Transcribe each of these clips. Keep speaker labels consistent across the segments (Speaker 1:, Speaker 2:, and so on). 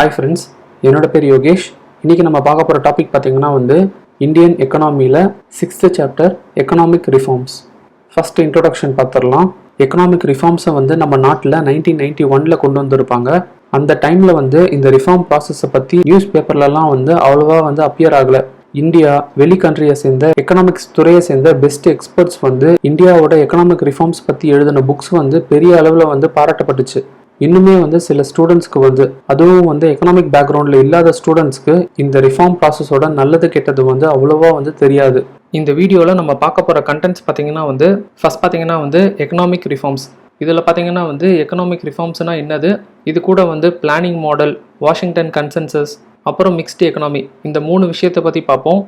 Speaker 1: Hi friends, என்னோட பேர் யோகேஷ். இன்றைக்கி நம்ம பார்க்க போகிற டாபிக் பார்த்திங்கன்னா இந்தியன் எக்கனாமியில் 6th chapter economic reforms. First introduction பார்த்துடலாம். எக்கனாமிக் ரிஃபார்ம்ஸை நம்ம நாட்டில் 1991 கொண்டு வந்திருப்பாங்க. அந்த டைமில் இந்த ரிஃபார்ம் ப்ராசஸை பற்றி நியூஸ் பேப்பர்லலாம் அவ்வளோவா அப்பியர் ஆகலை. இந்தியா வெளி கண்ட்ரியை சேர்ந்த எக்கனாமிக்ஸ் துறையை சேர்ந்த பெஸ்ட் எக்ஸ்பர்ட்ஸ் இந்தியாவோட எக்கனாமிக் ரிஃபார்ம்ஸ் பற்றி எழுதின புக்ஸ் பெரிய அளவில் பாராட்டப்பட்டுச்சு. இன்னுமே சில ஸ்டூடெண்ட்ஸ்க்கு அதுவும் எக்கனாமிக் பேக்ரவுண்டில் இல்லாத ஸ்டூடெண்ட்ஸ்க்கு இந்த ரிஃபார்ம் ப்ராசஸோட நல்லது கெட்டது அவ்வளோவா தெரியாது. இந்த வீடியோவில் நம்ம பார்க்க போகிற கண்டென்ட்ஸ் பார்த்தீங்கன்னா ஃபர்ஸ்ட் பார்த்தீங்கன்னா எக்கனாமிக் ரிஃபார்ம்ஸ். இதில் பார்த்தீங்கன்னா எக்கனாமிக் ரிஃபார்ம்ஸ்னால் என்னது, இது கூட பிளானிங் மாடல், வாஷிங்டன் கன்சென்சஸ், அப்புறம் மிக்ஸ்டு எக்கனாமி, இந்த 3 விஷயத்தை பற்றி பார்ப்போம்.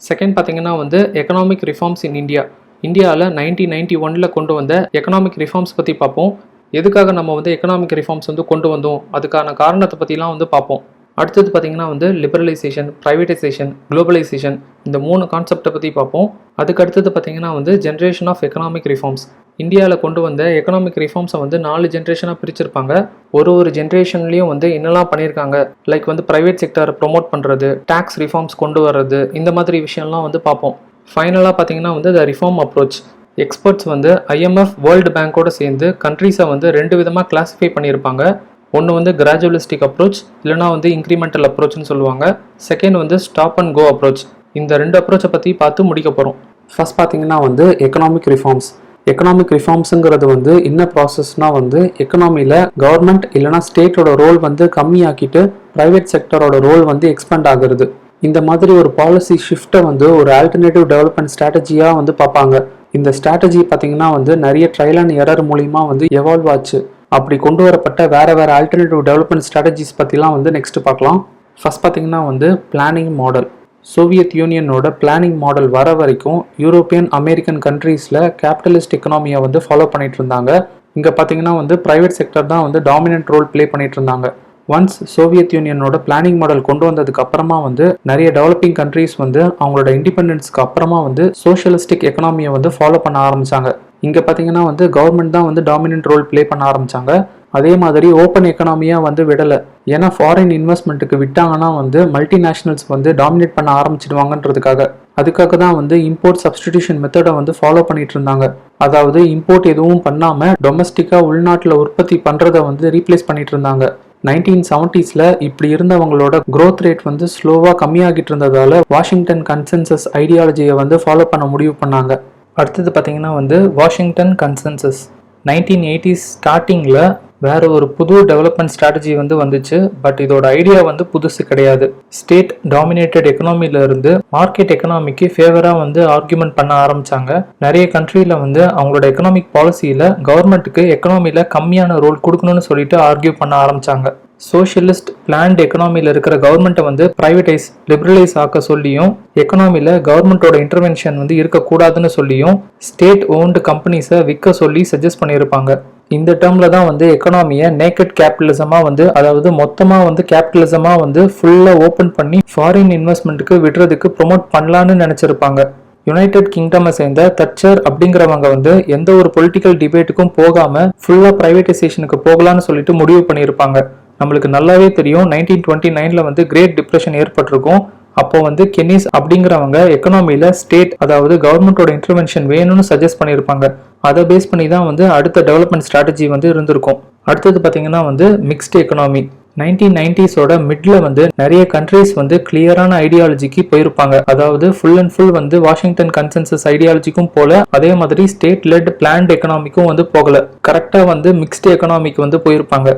Speaker 1: செகண்ட் பார்த்தீங்கன்னா எக்கனாமிக் ரிஃபார்ம்ஸ் இன் இந்தியா. இந்தியாவில் 1991 கொண்டு வந்த எக்கனாமிக் ரிஃபார்ம்ஸ் பற்றி பார்ப்போம். எதுக்காக நம்ம எக்கனாமிக் ரிஃபார்ம்ஸ் கொண்டு வந்தோம், அதுக்கான காரணத்தை பற்றிலாம் பார்ப்போம். அடுத்தது பார்த்திங்கன்னா லிபரலைசேஷன், ப்ரைவேட்டைசேஷன், குளோபலைசேஷன், இந்த 3 கான்செப்டை பற்றி பார்ப்போம். அதுக்கு அடுத்தது பார்த்திங்கன்னா ஜென்ரேஷன் ஆஃப் எக்கனாமிக் ரிஃபார்ம்ஸ். இந்தியாவில் கொண்டு வந்த எக்கனாமிக் ரிஃபார்ம்ஸை 4 ஜென்ரேஷனாக பிரிச்சிருப்பாங்க. ஒரு ஜென்ரேஷன்லேயும் என்னெல்லாம் பண்ணியிருக்காங்க, லைக் ப்ரைவேட் செக்டரை ப்ரொமோட் பண்ணுறது, டேக்ஸ் ரிஃபார்ம்ஸ் கொண்டு வர்றது, இந்த மாதிரி விஷயம்லாம் பார்ப்போம். ஃபைனலாக பார்த்திங்கன்னா the reform approach. Experts IMF, world பேங்கோடு சேர்ந்து கண்ட்ரீஸை 2 விதமாக கிளாஸிஃபை பண்ணியிருப்பாங்க. ஒன்று கிராஜுவலிஸ்டிக் அப்ரோச், இல்லைனா இன்க்ரிமெண்டல் அப்ரோச்னு சொல்லுவாங்க. Second stop and go approach. இந்த 2 அப்ரோச்சை பற்றி பார்த்து முடிக்க போகிறோம். ஃபர்ஸ்ட் பார்த்தீங்கன்னா எக்கனாமிக் ரிஃபார்ம்ஸ். எக்கனாமிக் ரிஃபார்ம்ஸுங்கிறது என்ன ப்ராசஸ்னால் எக்கனாமியில் கவர்மெண்ட் இல்லைனா ஸ்டேட்டோட ரோல் கம்மியாக்கிட்டு ப்ரைவேட் செக்டரோட ரோல் எக்ஸ்பேண்ட் ஆகுறது. இந்த மாதிரி ஒரு பாலிசி ஷிஃப்ட்டை ஒரு ஆல்டர்னேட்டிவ் டெவலப்மெண்ட் ஸ்ட்ராட்டஜியாக பார்ப்பாங்க. இந்த ஸ்ட்ராட்டஜி பார்த்தீங்கன்னா நிறைய ட்ரையல் அண்ட் எரர் மூலிமா எவால்வ் ஆச்சு. அப்படி கொண்டு வரப்பட்ட வேறு ஆல்டர்னேட்டிவ் டெவலப்மெண்ட் ஸ்ட்ராட்டஜிஸ் பற்றிலாம் நெக்ஸ்ட் பார்க்கலாம். ஃபர்ஸ்ட் பார்த்தீங்கன்னா பிளானிங் மாடல். சோவியத் யூனியனோட பிளானிங் மாடல் வர வரைக்கும் யூரோப்பியன் அமெரிக்கன் கண்ட்ரீஸில் கேபிட்டலிஸ்ட் எக்கனாமியை ஃபாலோ பண்ணிட்டு இருந்தாங்க. இங்கே பார்த்தீங்கன்னா ப்ரைவேட் செக்டர் தான் டாமினன்ட் ரோல் ப்ளே பண்ணிட்டு இருந்தாங்க. ஒன்ஸ் சோவியத் யூனியனோட பிளானிங் மாடல் கொண்டு வந்ததுக்கு அப்புறமா நிறைய டெவலப்பிங் கண்ட்ரீஸ் அவங்களோட இண்டிபெண்டன்ஸ்க்கு அப்புறமா சோஷியலிஸ்டிக் எக்கனாமியை ஃபாலோ பண்ண ஆரம்பிச்சாங்க. இங்கே பார்த்தீங்கன்னா கவர்மெண்ட் தான் டாமினன்ட் ரோல் ப்ளே பண்ண ஆரம்பிச்சாங்க. அதே மாதிரி ஓப்பன் எக்கனாமியாக விடலை. ஏன்னா ஃபாரின் இன்வெஸ்ட்மெண்ட்டுக்கு விட்டாங்கன்னா மல்டிநேஷ்னல்ஸ் டாமினேட் பண்ண ஆரம்பிச்சிடுவாங்கன்றதுக்காக. அதுக்காக தான் இம்போர்ட் சப்ஸ்டிடியூஷன் மெத்தடை ஃபாலோ பண்ணிட்டு இருந்தாங்க. அதாவது இம்போர்ட் எதுவும் பண்ணாமல் டொமஸ்டிக்காக உள்நாட்டில் உற்பத்தி பண்ணுறதை ரீப்ளேஸ் பண்ணிட்டு இருந்தாங்க. 1970s இப்படி இருந்தவங்களோட growth ரேட் ஸ்லோவாக கம்மியாகிட்டு இருந்ததால வாஷிங்டன் கன்சென்சஸ் ஐடியாலஜியை ஃபாலோ பண்ண முடிவு பண்ணாங்க. அடுத்தது பார்த்தீங்கன்னா வாஷிங்டன் கன்சென்சஸ். 1980s ஸ்டார்டிங்கில் வேறு ஒரு புது டெவலப்மெண்ட் ஸ்ட்ராட்டஜி வந்துச்சு. பட் இதோட ஐடியா புதுசு கிடையாது. ஸ்டேட் டாமினேட்டட் எக்கனாமியிலிருந்து மார்க்கெட் எக்கனாமிக்கு ஃபேவராக ஆர்குமெண்ட் பண்ண ஆரம்பிச்சாங்க. நிறைய கண்ட்ரியில் அவங்களோட எக்கனாமிக் பாலிசியில் கவர்மெண்ட்டுக்கு எக்கனாமியில் கம்மியான ரோல் கொடுக்கணும்னு சொல்லிட்டு ஆர்கியூ பண்ண ஆரம்பிச்சாங்க. சோஷியலிஸ்ட் பிளான்ட் எக்கனாமியில் இருக்கிற கவர்மெண்ட்டை ப்ரைவேட்டைஸ், லிபரலைஸ் ஆக்க சொல்லியும், எக்கனாமியில் கவர்மெண்ட்டோட இன்டர்வென்ஷன் இருக்கக்கூடாதுன்னு சொல்லியும் ஸ்டேட் ஓன்டு கம்பெனிஸை விற்க சொல்லி சஜஸ்ட் பண்ணியிருப்பாங்க. இந்த டேர்மில் தான் எக்கனாமியை நேக்கட் கேபிட்டலிசமாக அதாவது மொத்தமாக கேபிட்டலிசமாக ஃபுல்லாக ஓப்பன் பண்ணி ஃபாரின் இன்வெஸ்ட்மெண்ட்டுக்கு விடுறதுக்கு ப்ரொமோட் பண்ணலான்னு நினச்சிருப்பாங்க. யுனைடெட் கிங்டமை சேர்ந்த தச்சர் அப்படிங்கிறவங்க எந்த ஒரு பொலிட்டிக்கல் டிபேட்டுக்கும் போகாமல் ஃபுல்லாக ப்ரைவேட்டைசேஷனுக்கு போகலான்னு சொல்லிட்டு முடிவு பண்ணியிருப்பாங்க. நம்மளுக்கு நல்லாவே தெரியும் 1929 கிரேட் டிப்ரெஷன் ஏற்பட்டிருக்கும். அப்போ கெனிஸ் அப்படிங்கிறவங்க எக்கனாமியில் ஸ்டேட் அதாவது கவர்மெண்டோட இன்டர்வென்ஷன் வேணும்னு சஜஸ்ட் பண்ணியிருப்பாங்க. அதை பேஸ் பண்ணி தான் அடுத்த டெவலப்மெண்ட் ஸ்ட்ராட்டஜி இருந்திருக்கும். அடுத்தது பார்த்தீங்கன்னா மிக்ஸ்டு எக்கனாமி. 1990s மிட்ல நிறைய கண்ட்ரீஸ் கிளியரான ஐடியாலஜிக்கு போயிருப்பாங்க. அதாவது full and full Washington consensus ஐடியாலஜிக்கும் போல, அதே மாதிரி ஸ்டேட் லெட் பிளான்ட் எக்கனாமிக்கும் போகல. கரெக்டாக மிக்ஸ்டு எக்கனாமிக்கு போயிருப்பாங்க.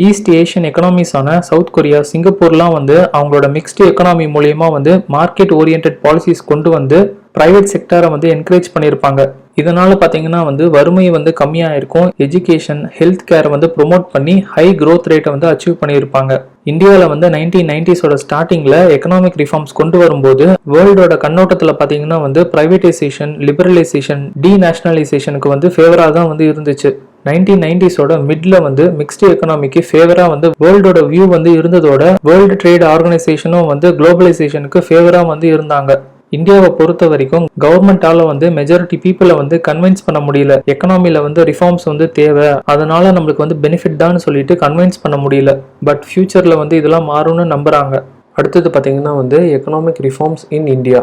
Speaker 1: ஈஸ்ட் ஏஷியன் எக்கனாமிஸான சவுத் கொரியா, சிங்கப்பூர்லாம் அவங்களோட மிக்ஸ்டு எக்கனாமி மூலயமா மார்க்கெட் ஓரியன்ட் பாலிசிஸ் கொண்டு பிரைவேட் செக்டரை என்கரேஜ் பண்ணியிருப்பாங்க. இதனால பார்த்தீங்கன்னா வறுமை கம்மியாக இருக்கும். எஜுகேஷன், ஹெல்த் கேரை ப்ரொமோட் பண்ணி ஹை growth ரேட்டை அச்சீவ் பண்ணியிருப்பாங்க. இந்தியாவில் 1990s ஸ்டார்டிங்கில் எக்கனாமிக் ரிஃபார்ம்ஸ் கொண்டு வரும்போது வேர்ல்டோட கண்ணோட்டத்தில் பார்த்தீங்கன்னா ப்ரைவேட்டைசேஷன், லிபரலைசேஷன், டீநேஷனலைசேஷனுக்கு ஃபேவராக தான் இருந்துச்சு. 1990s மிட்ல மிக்ஸ்டு எக்கனாமிக்கு ஃபேவராக வேர்ல்டோட வியூ இருந்ததோட வேர்ல்டு ட்ரேட் ஆர்கனைசேஷனும் குளோபலைசேஷனுக்கு ஃபேவராக இருந்தாங்க.
Speaker 2: இந்தியாவை பொறுத்த வரைக்கும் கவர்மெண்டால வந்து மெஜாரிட்டி பீப்புளை வந்து கன்வின்ஸ் பண்ண முடியல. எக்கனாமில வந்து ரிஃபார்ம்ஸ் வந்து தேவை, அதனால நம்மளுக்கு வந்து பெனிஃபிட் தான் சொல்லிட்டு கன்வின்ஸ் பண்ண முடியல. பட் ஃபியூச்சர்ல வந்து இதெல்லாம் மாறும்னு நம்புறாங்க. அடுத்தது பார்த்தீங்கன்னா வந்து எக்கனாமிக் ரிஃபார்ம்ஸ் இன் இந்தியா.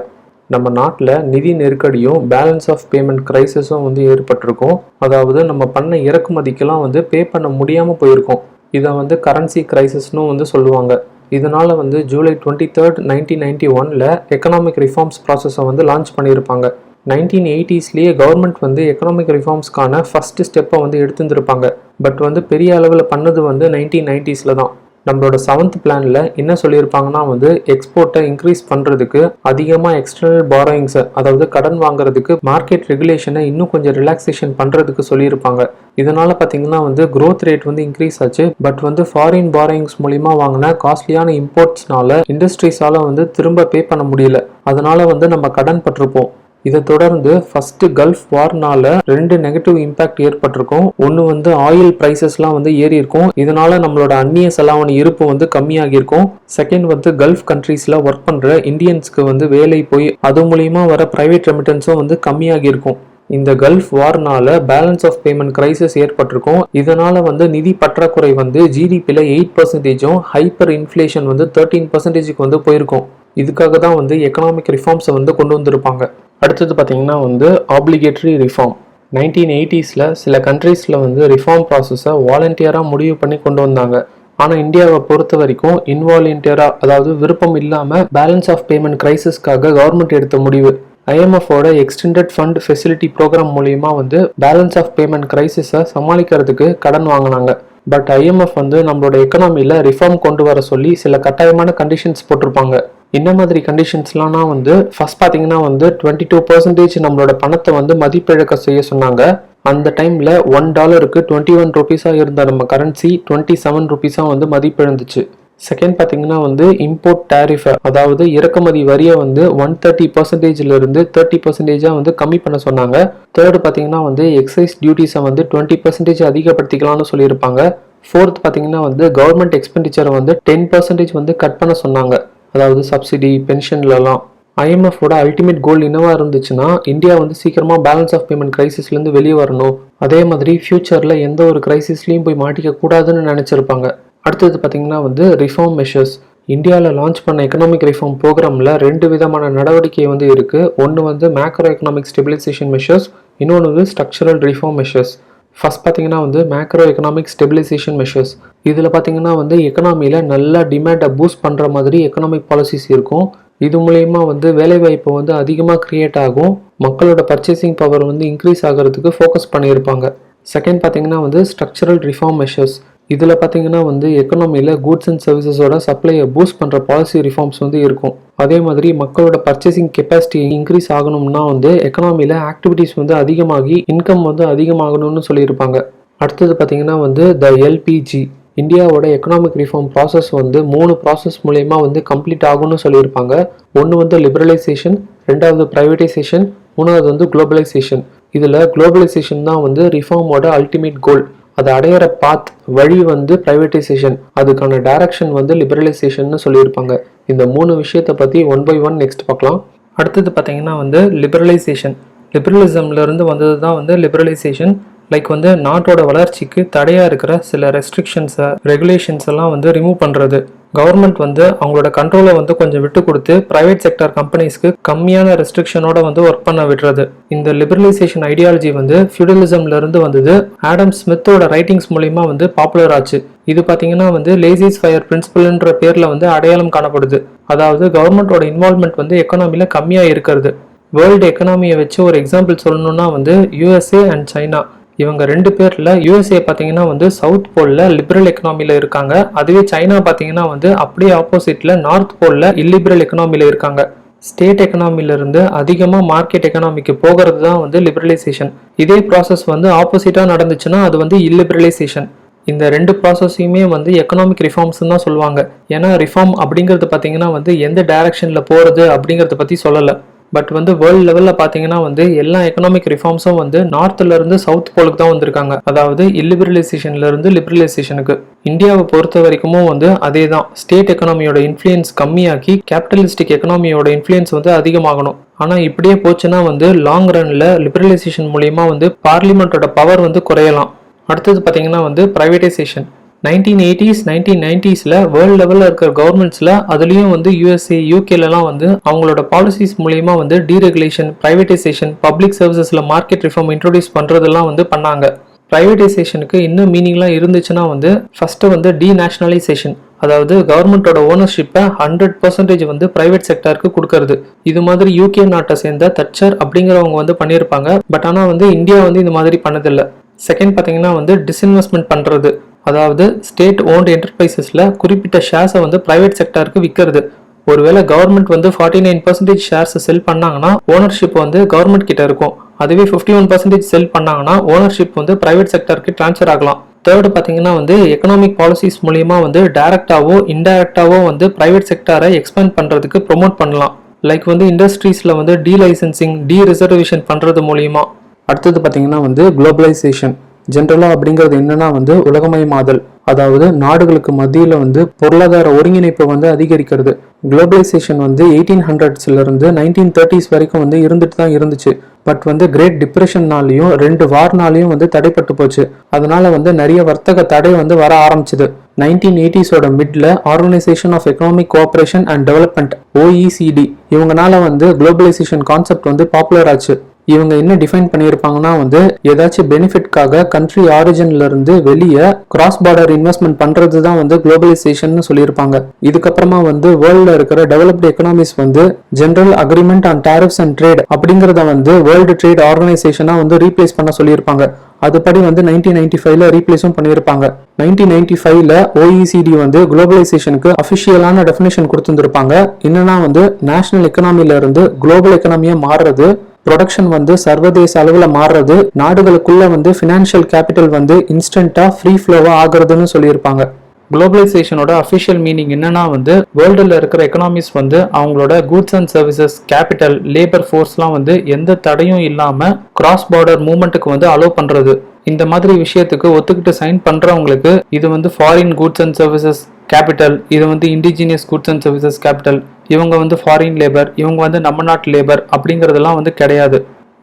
Speaker 2: நம்ம நாட்டில் நிதி நெருக்கடியும் பேலன்ஸ் ஆஃப் பேமெண்ட் கிரைசிஸும் வந்து ஏற்பட்டிருக்கும். அதாவது நம்ம பண்ண இறக்குமதிக்கெல்லாம் வந்து பே பண்ண முடியாமல் போயிருக்கோம். இதை வந்து கரன்சி கிரைசிஸ்னு வந்து சொல்லுவாங்க. இதனால் வந்து ஜூலை 23, 1991 எக்கனாமிக் ரிஃபார்ம்ஸ் ப்ராசஸை வந்து லான்ச் பண்ணியிருப்பாங்க. 1980ஸ்லேயே கவர்மெண்ட் வந்து எக்கனாமிக் ரிஃபார்ம்ஸ்க்கான ஃபஸ்ட்டு ஸ்டெப்பை வந்து எடுத்துருந்துருப்பாங்க. பட் வந்து பெரிய அளவில் பண்ணது வந்து 1990ஸ்ல தான். நம்மளோட 7th பிளானில் என்ன சொல்லியிருப்பாங்கன்னா வந்து எக்ஸ்போர்ட்டை இன்க்ரீஸ் பண்ணுறதுக்கு அதிகமாக எக்ஸ்டர்னல் பாரோயிங்ஸை, அதாவது கடன் வாங்குறதுக்கு மார்க்கெட் ரெகுலேஷனை இன்னும் கொஞ்சம் ரிலாக்ஸேஷன் பண்ணுறதுக்கு சொல்லியிருப்பாங்க. இதனால் பார்த்தீங்கன்னா வந்து க்ரோத் ரேட் வந்து இன்க்ரீஸ் ஆச்சு. பட் வந்து ஃபாரின் பாரோயிங்ஸ் மூலிமா வாங்கின காஸ்ட்லியான இம்போர்ட்ஸ்னால இண்டஸ்ட்ரீஸால் வந்து திரும்ப பே பண்ண முடியல. அதனால வந்து நம்ம கடன் பட்டிருப்போம். இதை தொடர்ந்து ஃபர்ஸ்ட் கல்ஃப் வார்னால 2 நெகட்டிவ் இம்பாக்ட் ஏற்பட்டிருக்கும். ஒன்று வந்து ஆயில் ப்ரைசஸ்லாம் வந்து ஏறி இருக்கும். இதனால நம்மளோட அந்நிய செலாவணி இருப்பு வந்து கம்மியாகிருக்கும். செகண்ட் வந்து கல்ஃப் கண்ட்ரீஸில் ஒர்க் பண்ணுற இந்தியன்ஸ்க்கு வந்து வேலை போய் அது மூலியமா வர பிரைவேட் ரெமிட்டன்ஸும் வந்து கம்மியாகிருக்கும். இந்த கல்ஃப் வார்னால பேலன்ஸ் ஆஃப் பேமெண்ட் கிரைசிஸ் ஏற்பட்டிருக்கும். இதனால வந்து நிதி பற்றாக்குறை வந்து ஜிடிபியில் 8%, ஹைப்பர் இன்ஃப்ளேஷன் வந்து 13% வந்து போயிருக்கும். இதுக்காக தான் வந்து எக்கனாமிக் ரிஃபார்ம்ஸை வந்து கொண்டு வந்திருப்பாங்க. அடுத்தது பார்த்தீங்கன்னா வந்து ஆப்ளிகேட்டரி ரிஃபார்ம். 1980ஸ்ல சில கண்ட்ரீஸில் வந்து ரிஃபார்ம் ப்ராசஸை வாலண்டியராக முடிவு பண்ணி கொண்டு வந்தாங்க. ஆனால் இந்தியாவை பொறுத்த வரைக்கும் இன்வாலண்டியராக, அதாவது விருப்பம் இல்லாமல் பேலன்ஸ் ஆஃப் பேமெண்ட் கிரைசிஸ்க்காக கவர்மெண்ட் எடுத்த முடிவு. ஐஎம்எஃபோட எக்ஸ்டெண்டட் ஃபண்ட் ஃபெசிலிட்டி ப்ரோக்ராம் மூலியமாக வந்து பேலன்ஸ் ஆஃப் பேமெண்ட் கிரைசிஸை சமாளிக்கிறதுக்கு கடன் வாங்கினாங்க. பட் ஐஎம்எஃப் வந்து நம்மளோட எக்கனாமியில் ரிஃபார்ம் கொண்டு வர சொல்லி சில கட்டாயமான கண்டிஷன்ஸ் போட்டிருப்பாங்க. என்ன மாதிரி கண்டிஷன்ஸ்லாம்னா வந்து ஃபர்ஸ்ட் பார்த்தீங்கன்னா வந்து 22% நம்மளோட பணத்தை வந்து மதிப்பிழக்க செய்ய சொன்னாங்க. அந்த டைமில் $1க்கு 21 ரூபீஸாக இருந்த நம்ம கரன்சி 27 ரூபீஸாக வந்து மதிப்பிழந்துச்சு. செகண்ட் பார்த்தீங்கன்னா வந்து இம்போர்ட் டேரிஃபை, அதாவது இறக்குமதி வரியை வந்து 130%லேருந்து 30%ஆக வந்து கம்மி பண்ண சொன்னாங்க. தேர்டு பார்த்தீங்கன்னா வந்து எக்ஸைஸ் டியூட்டிஸை வந்து 20% அதிகப்படுத்திக்கலாம்னு சொல்லியிருப்பாங்க. ஃபோர்த் பார்த்தீங்கன்னா வந்து கவர்மெண்ட் எக்ஸ்பெண்டிச்சரை வந்து 10% வந்து கட் பண்ண சொன்னாங்க, அதாவது சப்சிடி பென்ஷன்லலாம். ஐஎம்எஃபோட அல்டிமேட் கோல் என்னவா இருந்துச்சுன்னா இந்தியா வந்து சீக்கிரமாக பேலன்ஸ் ஆஃப் பேமெண்ட் கிரைசிஸ்லேருந்து வெளியே வரணும், அதே மாதிரி ஃபியூச்சரில் எந்த ஒரு கிரைசிஸ்லையும் போய் மாட்டிக்க கூடாதுன்னு நினச்சிருப்பாங்க. அடுத்தது பார்த்தீங்கன்னா வந்து ரிஃபார்ம் மெஷர்ஸ். இந்தியாவில் லான்ச் பண்ண எக்கனாமிக் ரிஃபார்ம் ப்ரோக்ராமில் 2 விதமான நடவடிக்கை வந்து இருக்குது. ஒன்று வந்து மேக்ரோ எக்கனாமிக் ஸ்டெபிலைசேஷன் மெஷர்ஸ், இன்னொன்று வந்து ஸ்ட்ரக்சரல் ரிஃபார்ம் மெஷர்ஸ். ஃபர்ஸ்ட் பார்த்தீங்கன்னா வந்து மேக்ரோ எக்கனாமிக் ஸ்டெபிலைசேஷன் மெஷர்ஸ். இதில் பார்த்தீங்கன்னா வந்து எக்கனாமியில் நல்லா டிமாண்டை பூஸ்ட் பண்ணுற மாதிரி எக்கனாமிக் பாலிசிஸ் இருக்கும். இது மூலயமா வந்து வேலைவாய்ப்பு வந்து அதிகமாக க்ரியேட் ஆகும், மக்களோட பர்ச்சேசிங் பவர் வந்து இன்க்ரீஸ் ஆகிறதுக்கு ஃபோக்கஸ் பண்ணியிருப்பாங்க. செகண்ட் பார்த்தீங்கன்னா வந்து ஸ்ட்ரக்சரல் ரிஃபார்ம் மெஷர்ஸ். இதில் பார்த்தீங்கன்னா வந்து எக்கனாமியில் கூட்ஸ் அண்ட் சர்வீசஸோட சப்ளையை பூஸ்ட் பண்ணுற பாலிசி ரிஃபார்ம்ஸ் வந்து இருக்கும். அதே மாதிரி மக்களோட பர்ச்சேசிங் கெப்பாசிட்டி இன்க்ரீஸ் ஆகணும்னா வந்து எக்கனாமியில் ஆக்டிவிட்டீஸ் வந்து அதிகமாகி இன்கம் வந்து அதிகமாகணும்னு சொல்லியிருப்பாங்க. அடுத்தது பார்த்தீங்கன்னா வந்து எல்பிஜி. இந்தியாவோட எக்கனாமிக் ரிஃபார்ம் ப்ராசஸ் வந்து 3 ப்ராசஸ் மூலயமா வந்து கம்ப்ளீட் ஆகும்னு சொல்லியிருப்பாங்க. ஒன்று வந்து லிபரலைசேஷன், ரெண்டாவது ப்ரைவேட்டைசேஷன், மூணாவது வந்து குளோபலைசேஷன். இதில் குளோபலைசேஷன் தான் வந்து ரிஃபார்மோட அல்டிமேட் கோல். அதை அடையிற பாத் வழி வந்து ப்ரைவேட்டைசேஷன், அதுக்கான டைரக்ஷன் வந்து லிபரலைசேஷன் சொல்லியிருப்பாங்க. இந்த 3 விஷயத்தை பற்றி 1 by 1 நெக்ஸ்ட் பார்க்கலாம். அடுத்தது பார்த்தீங்கன்னா வந்து லிபரலைசேஷன். லிபரலிசம்லேருந்து வந்தது தான் வந்து லிபரலைசேஷன். லைக் வந்து நாட்டோட வளர்ச்சிக்கு தடையாக இருக்கிற சில ரெஸ்ட்ரிக்ஷன்ஸை, ரெகுலேஷன்ஸ் எல்லாம் வந்து ரிமூவ் பண்ணுறது. கவர்மெண்ட் வந்து அவங்களோட கண்ட்ரோலை வந்து கொஞ்சம் விட்டு கொடுத்து ப்ரைவேட் செக்டர் கம்பெனிஸ்க்கு கம்மியான ரெஸ்ட்ரிக்ஷனோட வந்து ஒர்க் பண்ண விடுறது. இந்த லிபரலைசேஷன் ஐடியாலஜி வந்து ஃபியூடலிசம்லேருந்து வந்தது. ஆடம் ஸ்மித்தோட ரைட்டிங்ஸ் மூலிமா வந்து பாப்புலர் ஆச்சு. இது பார்த்தீங்கன்னா வந்து லேசிஸ் ஃபயர் பிரின்சிபல்ன்ற பேரில் வந்து அடையாளம் காணப்படுது. அதாவது கவர்மெண்டோட இன்வால்மெண்ட் வந்து எக்கனாமியில் கம்மியாக இருக்கிறது. வேர்ல்டு எக்கனாமியை வச்சு ஒரு எக்ஸாம்பிள் சொல்லணும்னா வந்து யூஎஸ்ஏ அண்ட் சைனா, இவங்க 2 பேரில் யூஎஸ்ஏ பார்த்தீங்கன்னா வந்து சவுத் போலில் லிபரல் எக்கனாமியில் இருக்காங்க. அதுவே சைனா பார்த்தீங்கன்னா வந்து அப்படியே ஆப்போசிட்டில் நார்த் போலில் இல்லிபரல் எக்கனாமியில் இருக்காங்க. ஸ்டேட் எக்கனாமிலிருந்து அதிகமாக மார்க்கெட் எக்கனாமிக்கு போகிறது தான் வந்து லிபரலைசேஷன். இதே ப்ராசஸ் வந்து ஆப்போசிட்டாக நடந்துச்சுன்னா அது வந்து இல்லிபரலைசேஷன். இந்த 2 ப்ராசஸையுமே வந்து எக்கனாமிக் ரிஃபார்ம்ஸ் தான் சொல்லுவாங்க. ஏன்னா ரிஃபார்ம் அப்படிங்கிறது பார்த்தீங்கன்னா வந்து எந்த டைரக்ஷனில் போகிறது அப்படிங்கிறத பற்றி சொல்லலை. பட் வந்து வேர்ல்டு லெவலில் பார்த்தீங்கன்னா வந்து எல்லா எக்கனாமிக் ரிஃபார்ம்ஸும் வந்து நார்த்ல இருந்து சவுத் போலுக்கு தான் வந்திருக்காங்க. அதாவது இல்லிபரலைசேஷன்ல இருந்து லிபரலைசேஷனுக்கு. இந்தியாவை பொறுத்த வரைக்கும் வந்து அதே தான். ஸ்டேட் எக்கனாமியோட இன்ஃப்ளூயன்ஸ் கம்மியாக்கி கேபிட்டலிஸ்டிக் எக்கனாமியோட இன்ஃப்ளூயன்ஸ் வந்து அதிகமாகணும். ஆனால் இப்படியே போச்சுன்னா வந்து லாங் ரன்ல லிபரலைசேஷன் மூலியமா வந்து பார்லிமெண்டோட பவர் வந்து குறையலாம். அடுத்தது பார்த்தீங்கன்னா வந்து பிரைவேடைசேஷன். 1980s 1990ஸ்ல வேர்ல்டு லெவலில் இருக்கிற கவர்மெண்ட்ஸில் அதுலேயும் வந்து யூஎஸ்ஏ யூகேலலாம் வந்து அவங்களோட பாலிசிஸ் மூலியமா வந்து டீரெகுலேஷன், பிரைவேடைசேஷன், பப்ளிக் சர்வீசஸில் மார்க்கெட் ரிஃபார்ம் இன்ட்ரோடியூஸ் பண்ணுறதெல்லாம் வந்து பண்ணாங்க. பிரைவேடைசேஷனுக்கு இன்னும் மீனிங்லாம் இருந்துச்சுன்னா வந்து ஃபஸ்ட்டு வந்து டீநேஷனலைசேஷன், அதாவது கவர்மெண்ட்டோட ஓனர்ஷிப்பை 100% வந்து பிரைவேட் செக்டருக்கு கொடுக்கறது. இது மாதிரி யூகே நாட்டை சேர்ந்த தச்சர் அப்படிங்கிறவங்க வந்து பண்ணியிருப்பாங்க. பட் ஆனால் வந்து இந்தியா வந்து இந்த மாதிரி பண்ணதில்லை. செகண்ட் பார்த்தீங்கன்னா வந்து டிஸ்இன்வெஸ்ட்மெண்ட் பண்ணுறது, அதாவது ஸ்டேட் ஓன்ட் என்டர்பிரைசஸில் குறிப்பிட்ட ஷேர்ஸை வந்து பிரைவேட் செக்டருக்கு விற்கிறது. ஒருவேளை கவர்மெண்ட் வந்து 49% ஷேர்ஸ் செல் பண்ணாங்கன்னா ஓனர்ஷிப் வந்து கவர்மெண்ட் கிட்ட இருக்கும். அதுவே 51% செல் பண்ணாங்கன்னா ஓனர்ஷிப் வந்து பிரைவேட் செக்டருக்கு டிரான்ஸ்ஃபர் ஆகலாம். தேர்டு பார்த்தீங்கன்னா வந்து எக்கனாமிக் பாலிசிஸ் மூலியமா வந்து டைரக்டாவோ இன்டைரக்டாவோ வந்து பிரைவேட் செக்டரை எக்ஸ்பேண்ட் பண்ணுறதுக்கு ப்ரொமோட் பண்ணலாம். லைக் வந்து இண்டஸ்ட்ரீஸில் வந்து டீலைசன்சிங், டீரிசர்வேஷன் பண்ணுறது மூலியமா.
Speaker 1: அடுத்தது பார்த்தீங்கன்னா வந்து குளோபலைசேஷன். ஜென்ரலாக அப்படிங்கிறது என்னன்னா வந்து உலகமயமாதல், அதாவது நாடுகளுக்கு மத்தியில் வந்து பொருளாதார ஒருங்கிணைப்பை வந்து அதிகரிக்கிறது. குளோபலைசேஷன் வந்து 1800ஸ்லேருந்து 1930s வரைக்கும் வந்து இருந்துட்டு தான் இருந்துச்சு. பட் வந்து கிரேட் டிப்ரெஷன்னாலையும் 2 வார்னாலையும் வந்து தடைப்பட்டு போச்சு. அதனால வந்து நிறைய வர்த்தக தடை வந்து வர ஆரம்பிச்சுது. 1980ஸோட மிட்ல organisation of economic cooperation and development OECD இவங்கனால வந்து குளோபலைசேஷன் கான்செப்ட் வந்து பாப்புலர் ஆச்சு. இவங்க என்ன டிஃபைன் பண்ணியிருப்பாங்கன்னா வந்து ஏதாச்சும் பெனிஃபிட்காக கண்ட்ரி ஆரிஜின்ல இருந்து வெளியே கிராஸ் பார்டர் இன்வெஸ்ட்மெண்ட் பண்றது தான் வந்து குளோபலைசேஷன் சொல்லியிருப்பாங்க. இதுக்கப்புறமா வந்து வேர்ல்ட்ல இருக்கிற டெவலப்டு எக்கனாமிஸ் வந்து general agreement on tariffs and trade அப்படிங்கிறத வந்து வேர்ல்டு ட்ரேட் ஆர்கனைசேஷனா வந்து ரீப்ளேஸ் பண்ண சொல்லியிருப்பாங்க. அதுபடி வந்து 1995ல ரீப்ளேஸும் பண்ணியிருப்பாங்க. 1995ல OECD வந்து குளோபலைசேஷனுக்கு அஃபிஷியலான டெஃபினேஷன் கொடுத்துருப்பாங்க. என்னன்னா வந்து நேஷனல் எக்கனாமில இருந்து குளோபல் எக்கனாமியா மாறுறது, ப்ரொடக்ஷன் வந்து சர்வதேச அளவில் மாறுறது, நாடுகளுக்குள்ள வந்து ஃபினான்ஷியல் கேபிட்டல் வந்து இன்ஸ்டன்டா ஃப்ரீ ஃப்ளோவா ஆகுறதுன்னு சொல்லியிருப்பாங்க.
Speaker 2: குளோபலைசேஷனோட அஃபிஷியல் மீனிங் என்னன்னா வந்து வேர்ல்டில் இருக்கிற எக்கனாமிஸ் வந்து அவங்களோட goods and services, capital, labour ஃபோர்ஸ்லாம் வந்து எந்த தடையும் இல்லாமல் கிராஸ் பார்டர் மூவ்மெண்ட்டுக்கு வந்து அலோவ் பண்ணுறது. இந்த மாதிரி விஷயத்துக்கு ஒத்துக்கிட்டு சைன் பண்ணுறவங்களுக்கு இது வந்து foreign goods and services capital, இது வந்து indigenous goods and services capital, இவங்க வந்து ஃபாரின் லேபர், இவங்க வந்து நம்ம நாட்டு லேபர் அப்படிங்கிறதெல்லாம் வந்து கிடையாது.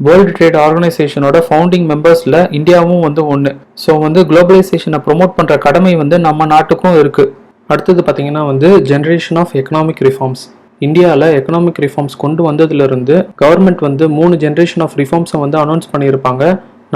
Speaker 2: வேர்ல்டு ட்ரேட் ஆர்கனைசேஷனோட ஃபவுண்டிங் மெம்பர்ஸில் இந்தியாவும் வந்து ஒன்று. ஸோ வந்து குளோபலைசேஷனை ப்ரொமோட் பண்ணுற கடமை வந்து நம்ம நாட்டுக்கும் இருக்குது. அடுத்தது பார்த்தீங்கன்னா வந்து ஜென்ரேஷன் ஆஃப் எக்கனாமிக் ரிஃபார்ம்ஸ். இந்தியாவில் எக்கனாமிக் ரிஃபார்ம்ஸ் கொண்டு வந்ததுலேருந்து கவர்மெண்ட் வந்து 3 ஜென்ரேஷன் ஆஃப் ரிஃபார்ம்ஸை வந்து அனௌன்ஸ் பண்ணியிருப்பாங்க.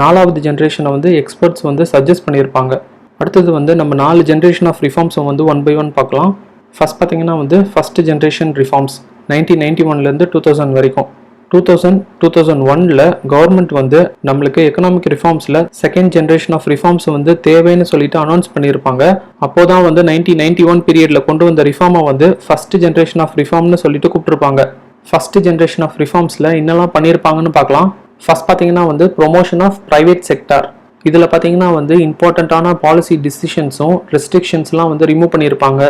Speaker 2: 4வது ஜென்ரேஷனை வந்து எக்ஸ்பர்ட்ஸ் வந்து சஜஸ்ட் பண்ணியிருப்பாங்க. அடுத்தது வந்து நம்ம 4 ஜென்ரேஷன் ஆஃப் ரிஃபார்ம்ஸை வந்து 1 by 1 பார்க்கலாம். ஃபர்ஸ்ட் பார்த்தீங்கன்னா வந்து ஃபர்ஸ்ட் ஜென்ரேஷன் ரிஃபார்ம்ஸ் 1991லேருந்து 2000 வரைக்கும். 2001ல் கவர்மெண்ட் வந்து நம்மளுக்கு எக்கனாமிக் ரிஃபார்ம்ஸில் செகண்ட் ஜென்ரேஷன் ஆஃப் ரிஃபார்ம்ஸ் வந்து தேவைன்னு சொல்லிட்டு அனௌன்ஸ் பண்ணியிருப்பாங்க. அப்போ தான் வந்து 1991 பீரியடில் கொண்டு வந்த ரிஃபார்மை வந்து ஃபர்ஸ்ட் ஜென்ரேஷன் ஆஃப் ரிஃபார்ம்னு சொல்லிட்டு கூப்பிட்டுருப்பாங்க. ஃபர்ஸ்ட் ஜென்ரேஷன் ஆஃப் ரிஃபார்ம்ஸில் என்னெல்லாம் பண்ணியிருப்பாங்கன்னு பார்க்கலாம். ஃபர்ஸ்ட் பார்த்தீங்கன்னா வந்து ப்ரொமோஷன் ஆஃப் ப்ரைவேட் செக்டார். இதில் பார்த்தீங்கன்னா வந்து இம்பார்ட்டண்ட்டான பாலிசி டிசிஷன்ஸும் ரெஸ்ட்ரிக்ஷன்ஸ்லாம் வந்து ரிமூவ் பண்ணியிருப்பாங்க.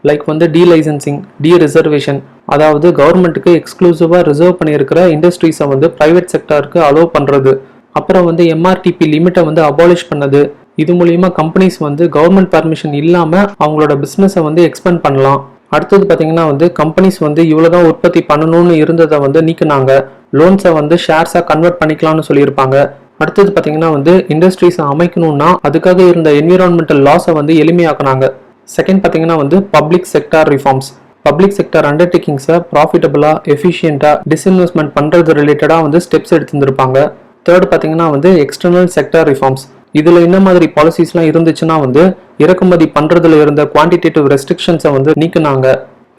Speaker 2: லைக் வந்து டீலைசன்சிங், டீரிசர்வேஷன், அதாவது கவர்மெண்ட்டுக்கு எக்ஸ்க்ளூசிவாக ரிசர்வ் பண்ணியிருக்கிற இண்டஸ்ட்ரீஸை வந்து ப்ரைவேட் செக்டாருக்கு அலோவ் பண்ணுறது. அப்புறம் வந்து MRTP லிமிட்டை வந்து அபாலிஷ் பண்ணது. இது மூலிமா கம்பெனிஸ் வந்து கவர்மெண்ட் பர்மிஷன் இல்லாமல் அவங்களோட பிஸ்னஸை வந்து எக்ஸ்பேண்ட் பண்ணலாம். அடுத்தது பார்த்தீங்கன்னா வந்து கம்பெனிஸ் வந்து இவ்வளோதான் உற்பத்தி பண்ணணும்னு இருந்ததை வந்து நீக்கினாங்க. லோன்ஸை வந்து ஷேர்ஸாக கன்வெர்ட் பண்ணிக்கலாம்னு சொல்லியிருப்பாங்க. அடுத்தது பார்த்தீங்கன்னா வந்து இண்டஸ்ட்ரீஸை அமைக்கணும்னா அதுக்காக இருந்த என்விரான்மெண்டல் லாஸை வந்து எளிமையாக்குனாங்க. செகண்ட் பார்த்தீங்கன்னா வந்து public sector reforms. Public sector அண்டர்டேக்கிங்ஸை ப்ராஃபிட்டபுளாக, எஃபிஷியண்டாக, டிஸ்இன்வெஸ்ட்மெண்ட் பண்ணுறது ரிலேட்டடாக வந்து ஸ்டெப்ஸ் எடுத்துருந்துருப்பாங்க. தேர்ட் பார்த்தீங்கன்னா வந்து எக்ஸ்டர்னல் செக்டார் ரிஃபார்ம்ஸ். இதில் என்ன மாதிரி பாலிசிஸ்லாம் இருந்துச்சுன்னா வந்து இறக்குமதி பண்ணுறதுல இருந்த குவான்டிடேட்டிவ் ரெஸ்ட்ரிக்ஷன்ஸை வந்து நீக்கினாங்க.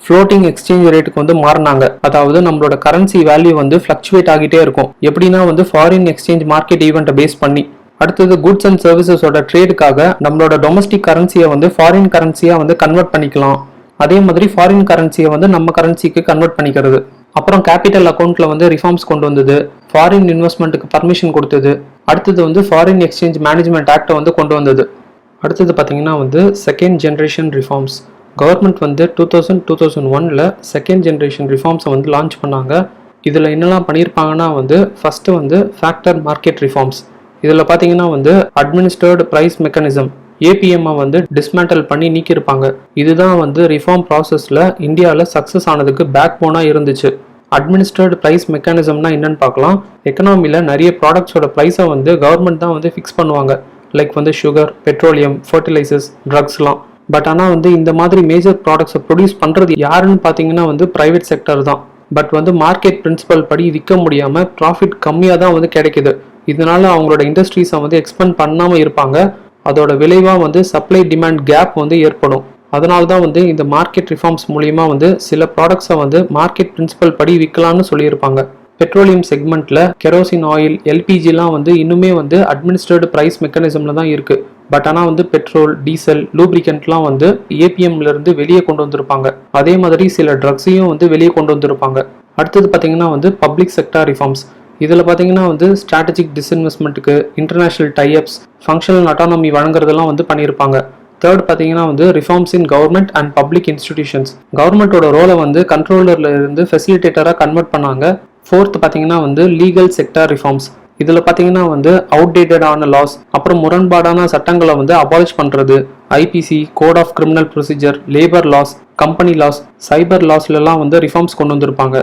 Speaker 2: ஃப்ளோட்டிங் எக்ஸ்சேஞ்ச் ரேட்டுக்கு வந்து மாறினாங்க. அதாவது நம்மளோட கரன்சி வேல்யூ வந்து ஃப்ளக்சுவேட் ஆகிட்டே இருக்கும். எப்படின்னா வந்து ஃபாரின் எக்ஸ்சேஞ்ச் மார்க்கெட் ஈவெண்ட்டை பேஸ் பண்ணி. அடுத்தது குட்ஸ் அண்ட் சர்வீசஸோட ட்ரேடுக்காக நம்மளோட டொமஸ்டிக் கரன்சியை வந்து ஃபாரின் கரன்சியாக வந்து கன்வெர்ட் பண்ணிக்கலாம். அதே மாதிரி ஃபாரின் கரன்சியை வந்து நம்ம கரன்சிக்கு கன்வெர்ட் பண்ணிக்கிறது. அப்புறம் கேபிட்டல் அக்கௌண்ட்டில் வந்து ரிஃபார்ம்ஸ் கொண்டு வந்தது. ஃபாரின் இன்வெஸ்ட்மெண்ட்டுக்கு பர்மிஷன் கொடுத்தது. அடுத்தது வந்து ஃபாரின் எக்ஸ்சேஞ்ச் மேனேஜ்மெண்ட் ஆக்டை வந்து கொண்டு வந்தது. அடுத்தது பார்த்தீங்கன்னா வந்து செகண்ட் ஜென்ரேஷன் ரிஃபார்ம்ஸ். கவர்மெண்ட் வந்து 2001ல் செகண்ட் ஜென்ரேஷன் ரிஃபார்ம்ஸை வந்து லான்ச் பண்ணாங்க.
Speaker 1: இதில் என்னெல்லாம் பண்ணியிருப்பாங்கன்னா வந்து ஃபஸ்ட்டு வந்து ஃபேக்டர் மார்க்கெட் ரிஃபார்ம்ஸ். இதில் பார்த்தீங்கன்னா வந்து அட்மினிஸ்ட்ரேட் ப்ரைஸ் மெக்கானிசம் ஏபிஎம்மை வந்து டிஸ்மேண்டல் பண்ணி நீக்கியிருப்பாங்க. இதுதான் வந்து ரிஃபார்ம் ப்ராசஸில் இந்தியாவில் சக்ஸஸ் ஆனதுக்கு பேக் போனாக இருந்துச்சு. அட்மினிஸ்ட்ரேட் ப்ரைஸ் மெக்கானிசம்னா என்னன்னு பார்க்கலாம். எக்கனாமியில் நிறைய ப்ராடக்ட்ஸோட ப்ரைஸை வந்து கவர்மெண்ட் தான் வந்து ஃபிக்ஸ் பண்ணுவாங்க. லைக் வந்து சுகர், பெட்ரோலியம், ஃபர்டிலைசர்ஸ், ட்ரக்ஸ்லாம். பட் ஆனால் வந்து இந்த மாதிரி மேஜர் ப்ராடக்ட்ஸை ப்ரொடியூஸ் பண்ணுறது யாருன்னு பார்த்தீங்கன்னா வந்து ப்ரைவேட் செக்டர் தான். பட் வந்து மார்க்கெட் பிரின்சிபல் படி விற்க முடியாமல் ப்ராஃபிட் கம்மியாக தான் வந்து கிடைக்குது. இதனால அவங்களோட இண்டஸ்ட்ரீஸை வந்து எக்ஸ்பேண்ட் பண்ணாமல் இருப்பாங்க. அதோட விளைவாக வந்து சப்ளை டிமாண்ட் கேப் வந்து ஏற்படும். அதனால தான் வந்து இந்த மார்க்கெட் ரிஃபார்ம்ஸ் மூலிமா வந்து சில ப்ராடக்ட்ஸை வந்து மார்க்கெட் பிரின்சிபல் படி விற்கலாம்னு சொல்லியிருப்பாங்க. பெட்ரோலியம் செக்மெண்ட்ல கெரோசின் ஆயில், எல்பிஜிலாம் வந்து இன்னுமே வந்து அட்மினிஸ்ட்ரேட் ப்ரைஸ் மெக்கானிசம்ல தான் இருக்கு. பட் ஆனால் வந்து பெட்ரோல், டீசல், லூப்ரிகன்ட்லாம் வந்து ஏபிஎம்ல இருந்து வெளியே கொண்டு வந்திருப்பாங்க. அதே மாதிரி சில ட்ரக்ஸையும் வந்து வெளியே கொண்டு வந்திருப்பாங்க. அடுத்தது பார்த்தீங்கன்னா வந்து பப்ளிக் செக்டார் ரிஃபார்ம்ஸ். இதில் பார்த்தீங்கன்னா வந்து ஸ்ட்ராட்டஜிக் டிஸ்இன்வெஸ்ட்மெண்ட்டுக்கு இன்டர்நேஷனல் டைஅப்ஸ், ஃபங்க்ஷனல் அட்டானமி வழங்குறதெல்லாம் வந்து பண்ணியிருப்பாங்க. தேர்ட் பார்த்தீங்கன்னா வந்து reforms in government and public institutions. கவர்மெண்ட்டோட ரோலை வந்து கண்ட்ரோலர்ல இருந்து ஃபெசிலிட்டேட்டராக கன்வெர்ட் பண்ணாங்க. ஃபோர்த் பார்த்தீங்கன்னா வந்து லீகல் செக்டார் ரிஃபார்ம்ஸ். இதில் பார்த்தீங்கன்னா வந்து அவுடேட்டடான லாஸ், அப்புறம் முரண்பாடான சட்டங்களை வந்து அபாலிஷ் பண்ணுறது, IPC, code of criminal procedure, labour laws, company laws, cyber லாஸ்லாம் வந்து ரிஃபார்ம்ஸ் கொண்டு வந்திருப்பாங்க.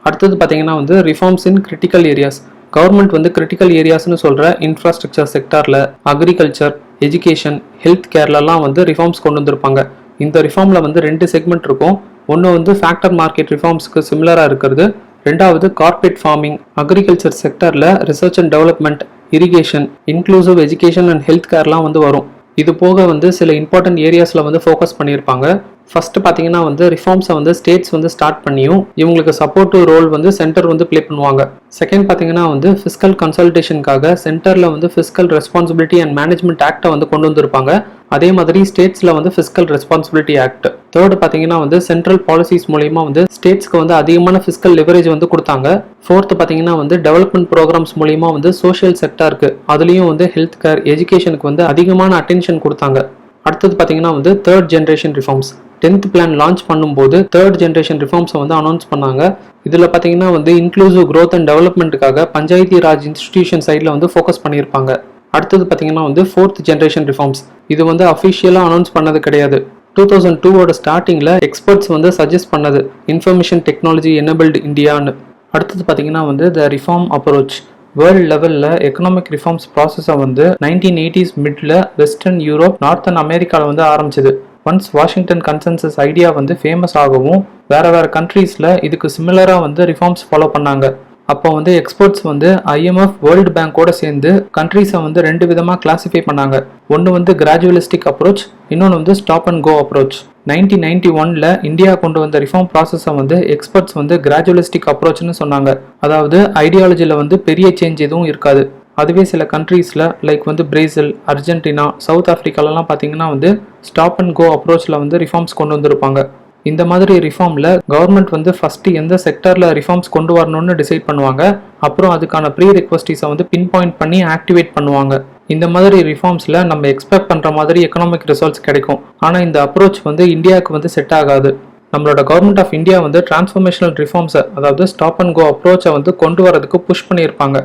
Speaker 1: அடுத்தது பார்த்தீங்கன்னா வந்து reforms in critical areas. Government வந்து கிரிட்டிக்கல் ஏரியாஸ்னு சொல்கிற இன்ஃப்ராஸ்ட்ரக்சர் செக்டாரில் அக்ரிகல்ச்சர், எஜுகேஷன், ஹெல்த் கேர்லலாம் வந்து ரிஃபார்ம்ஸ் கொண்டு வந்திருப்பாங்க. இந்த ரிஃபார்மில் வந்து 2 செக்மெண்ட் இருக்கும். ஒன்று வந்து ஃபேக்டர் மார்க்கெட் ரிஃபார்ம்ஸ்க்கு சிமிலராக இருக்கிறது. ரெண்டாவது கார்ப்பரேட் ஃபார்மிங், அக்ரிகல்ச்சர் செக்டரில் research and development, irrigation, inclusive education and health கேர்லாம் வந்து வரும். இது போக வந்து சில இம்பார்ட்டன்ட் ஏரியாஸில் வந்து ஃபோக்கஸ் பண்ணியிருப்பாங்க. ஃபர்ஸ்ட் பார்த்தீங்கன்னா வந்து ரிஃபார்ம்ஸை வந்து ஸ்டேட்ஸ் வந்து ஸ்டார்ட் பண்ணியும் இவங்களுக்கு சப்போர்ட்டிவ் ரோல் வந்து சென்டர் வந்து ப்ளே பண்ணுவாங்க. செகண்ட் பார்த்தீங்கன்னா வந்து ஃபிஸ்கல் கன்சல்டேஷனுக்காக சென்டரில் வந்து ஃபிஸ்கல் ரெஸ்பான்சிபிலிட்டி அண்ட் மேனேஜ்மெண்ட் ஆக்டை வந்து கொண்டு வந்திருப்பாங்க. அதே மாதிரி ஸ்டேட்ஸில் வந்து ஃபிஸ்கல் ரெஸ்பான்சிபிலிட்டி ஆக்ட். தேர்ட் பார்த்தீங்கன்னா வந்து சென்ட்ரல் பாலிசிஸ் மூலியமா வந்து ஸ்டேட்ஸ்க்கு வந்து அதிகமான ஃபிஸ்கல் லிவரேஜ் வந்து கொடுத்தாங்க. ஃபோர்த் பார்த்தீங்கன்னா வந்து டெவலப்மெண்ட் ப்ரோக்ராம்ஸ் மூலியமா வந்து சோஷியல் செக்டாருக்கு, அதுலேயும் வந்து ஹெல்த் கேர், எஜுகேஷனுக்கு வந்து அதிகமான அட்டென்ஷன் கொடுத்தாங்க. அடுத்தது பார்த்தீங்கன்னா வந்து third generation reforms. 10th plan launch பண்ணும்போது தேர்ட் ஜென்ரேஷன் ரிஃபார்ம்ஸை வந்து அனௌன்ஸ் பண்ணாங்க. இதில் பார்த்தீங்கன்னா வந்து இன்க்ளூசிவ் growth அண்ட் டெவலப்மெண்ட்டுக்காக பஞ்சாயத்தி ராஜ் இன்ஸ்டிடியூஷன் சைடில் வந்து ஃபோக்கஸ் பண்ணியிருப்பாங்க. அடுத்தது பார்த்தீங்கன்னா வந்து ஃபோர்த் ஜென்ரேஷன் ரிஃபார்ம்ஸ். இது வந்து அஃபிஷியலாக அனௌன்ஸ் பண்ணது கிடையாது. 2002 ஸ்டார்டிங்கில் எக்ஸ்பர்ட்ஸ் வந்து சஜஸ்ட் பண்ணது இன்ஃபர்மேஷன் டெக்னாலஜி எனபிள்டு இந்தியான்னு. அடுத்தது பார்த்தீங்கன்னா வந்து த ரிஃபார்ம் அப்ரோச். வேர்ல்டு லெவலில் எக்கனாமிக் ரிஃபார்ம்ஸ் ப்ராசஸை வந்து 1980s மிட்ல வெஸ்டர்ன் யூரோப், நார்த்தன் அமெரிக்காவில் வந்து ஆரம்பிச்சது. ஒன்ஸ் வாஷிங்டன் கன்சென்சஸ் ஐடியா வந்து ஃபேமஸ் ஆகவும் வேறு கண்ட்ரீஸில் இதுக்கு சிமிலராக வந்து ரிஃபார்ம்ஸ் ஃபாலோ பண்ணாங்க. அப்போ வந்து எக்ஸ்பர்ட்ஸ் வந்து IMF, வேர்ல்டு பேங்கோட சேர்ந்து கண்ட்ரீஸை வந்து 2 விதமாக கிளாஸிஃபை பண்ணாங்க. ஒன்று வந்து கிராஜுவலிஸ்டிக் அப்ரோச், இன்னொன்று வந்து ஸ்டாப் அண்ட் கோ அப்ரோச். 1991 இந்தியா கொண்டு வந்த ரிஃபார்ம் ப்ராசஸை வந்து எக்ஸ்பர்ட்ஸ் வந்து கிராஜுவலிஸ்டிக் அப்ரோச்னு சொன்னாங்க. அதாவது ஐடியாலஜியில் வந்து பெரிய சேஞ்ச் எதுவும் இருக்காது. அதுவே சில கண்ட்ரீஸில் லைக் வந்து பிரேசில், அர்ஜென்டினா, சவுத் ஆஃப்ரிக்காலலாம் பார்த்தீங்கன்னா வந்து ஸ்டாப் அண்ட் கோ அப்ரோச்சில் வந்து ரிஃபார்ம்ஸ் கொண்டு வந்திருப்பாங்க. இந்த மாதிரி ரிஃபார்மில் கவர்மெண்ட் வந்து ஃபஸ்ட்டு எந்த செக்டரில் ரிஃபார்ம்ஸ் கொண்டு வரணும்னு டிசைட் பண்ணுவாங்க. அப்புறம் அதுக்கான ப்ரீ ரெக்வஸ்டிஸை வந்து பின் பாயிண்ட் பண்ணி ஆக்டிவேட் பண்ணுவாங்க. இந்த மாதிரி ரிஃபார்ம்ஸில் நம்ம எக்ஸ்பெக்ட் பண்ணுற மாதிரி எக்கனாமிக் ரிசல்ட்ஸ் கிடைக்கும். ஆனால் இந்த அப்ரோச் வந்து இந்தியாவுக்கு வந்து செட் ஆகாது. நம்மளோட கவர்மெண்ட் ஆஃப் இந்தியா வந்து டிரான்ஸ்ஃபர்மேஷனல் ரிஃபார்ம்ஸை, அதாவது ஸ்டாப் அண்ட் கோ அப்ரோச்சை வந்து கொண்டு வரதுக்கு புஷ் பண்ணியிருப்பாங்க.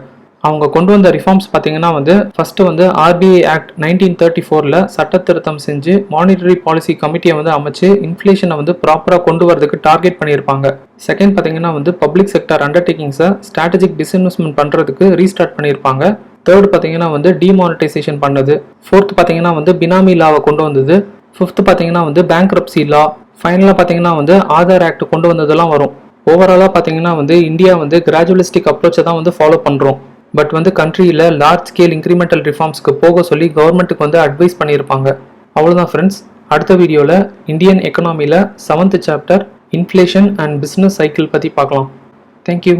Speaker 1: அவங்க கொண்டு வந்த ரிஃபார்ம்ஸ் பார்த்தீங்கன்னா வந்து ஃபஸ்ட்டு வந்து RBI ஆக்ட் 1934 சட்ட திருத்தம் செஞ்சு மானிட்டரி பாலிசி கமிட்டியை வந்து அமைச்சு இன்ஃப்ளேஷனை வந்து ப்ராப்பராக கொண்டு வரதுக்கு டார்கெட் பண்ணியிருப்பாங்க. செகண்ட் பார்த்தீங்கன்னா வந்து பப்ளிக் செக்டார் அண்டர்டேக்கிங்ஸை ஸ்ட்ராட்டஜிக் டிஸ்இன்வெஸ்ட்மெண்ட் பண்ணுறதுக்கு ரீஸ்டார்ட் பண்ணியிருப்பாங்க. தேர்ட் பார்த்தீங்கன்னா வந்து டிமானிட்டைசேஷன் பண்ணது. ஃபோர்த் பார்த்தீங்கன்னா வந்து பினாமி லாவை கொண்டு வந்தது. ஃபிஃப்த் பார்த்தீங்கன்னா வந்து பேங்க்ரப்சி லா. ஃபைனலாக பார்த்தீங்கன்னா வந்து ஆதார் ஆக்ட் கொண்டு வந்ததெல்லாம் வரும். ஓவராலாக பார்த்தீங்கன்னா வந்து இந்தியா வந்து கிராஜுவலிஸ்டிக் அப்ரோச்சை தான் வந்து ஃபாலோ பண்ணுறோம். பட் வந்து கண்ட்ரியில் லார்ஜ் ஸ்கேல் இன்க்ரிமெண்டல் ரிஃபார்ம்ஸ்க்கு போக சொல்லி கவர்மெண்ட்டுக்கு வந்து அட்வைஸ் பண்ணியிருப்பாங்க. அவ்வளோதான் ஃப்ரெண்ட்ஸ். அடுத்த வீடியோவில் இந்தியன் எக்கனாமியில் 7th chapter inflation and business cycle பற்றி பார்க்கலாம். தேங்க்யூ.